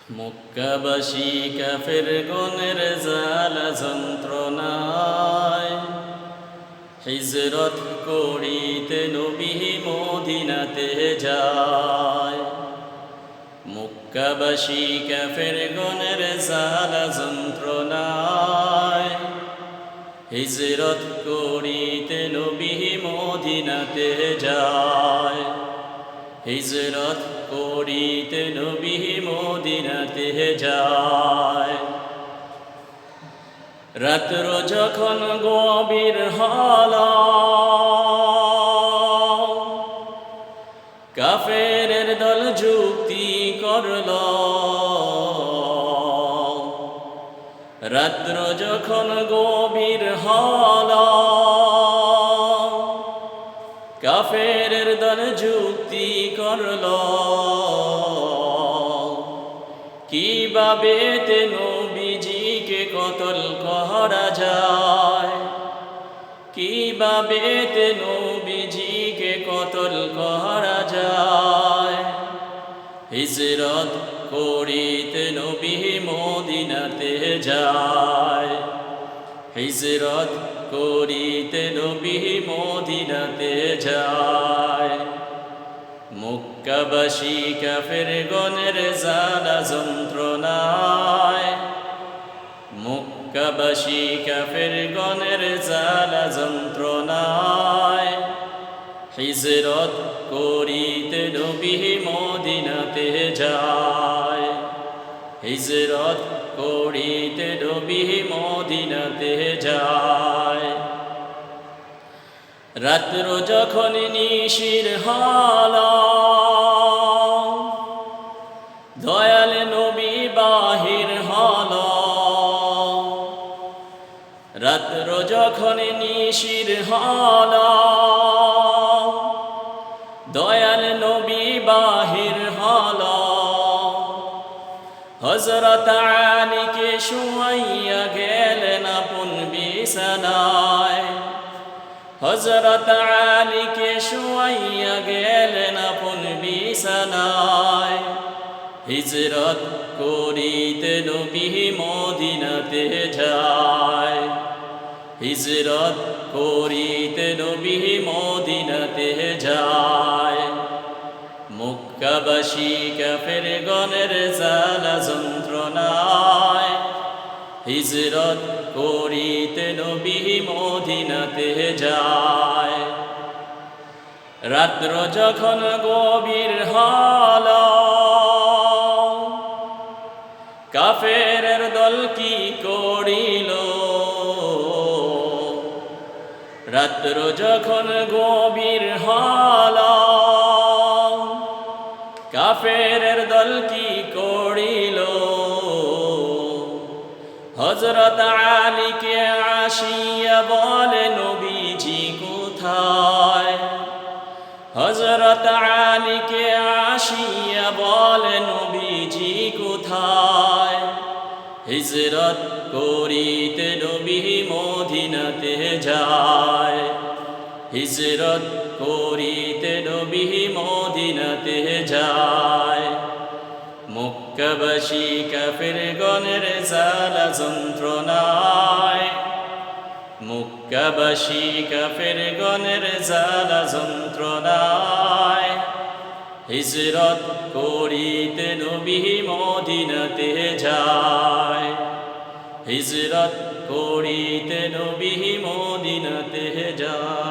মক্কাবাসী কাফেরগণের জ্বালা যন্ত্রণায় হিজরত করিতে নবী মদিনাতে যায়। মক্কাবাসী কাফেরগণের জ্বালা যন্ত্রণায় হিজরত করিতে নবী মদিনাতে যায়। হিজরত করিতে নবী মদিনাতে যায়। রাত্র যখন গভীর হল, কাফেরের দল যুক্তি করল। রাত্র যখন গভীর হল, কাফেরের দল যুক্তি করল। কিভাবে তে নবীজিকে কতল করা যায়, কিভাবে তে নবীজিকে কতল করা যায়। হিজরত করিতে নবী মদিনাতে যায়। হিজরত করিতে নবী মদিনাতে যায়। মক্কাবাসী কাফেরগণের জ্বালা যন্ত্রণায়, মক্কাবাসী কাফেরগণের জ্বালা যন্ত্রণায় হিজরত করিতে নবী মদিনাতে যায়। হিজরত করিতে নবী মদিনাতে যায়। রাত্র যখন নিশির হল, দয়াল নবী বাহির হল। রাত্র যখন নিশির হল, দয়াল নবী বাহির হল। হযরত আলীকে শুয়াইয়া গেলেন আপন বিছানায়। হযরত আলীকে শুয়াইয়া গেলেন আপন বিছানায়। হিজরত করিতে নবী মদিনাতে যায়। হিজরত করিতে নবী মদিনাতে যায়। মক্কাবাসী কাফেরগণের জ্বালা যন্ত্রণায় হিজরত করিতে নবী মদিনাতে যায়। রাত্র যখন গভীর হল, কাফেরের দল কি করিল। রাত্র যখন গভীর হল, কাফেরের দল কি করিল। হযরত আলীকে আসিয়া বলে নবীজি কোথায়। হযরত আলীকে আসিয়া বলে নবীজি কোথায়। হিজরত করিতে নবী মদিনাতে যায়। হিজরত করিতে নবী মদিনাতে যায়। মক্কাবাসী কাফেরগণের জ্বালা যন্ত্রণায়, মক্কাবাসী কাফেরগণের জ্বালা যন্ত্রণায় হিজরত করিতে নবী মদিনাতে যায়। হিজরত করিতে নবী মদিনাতে যায়।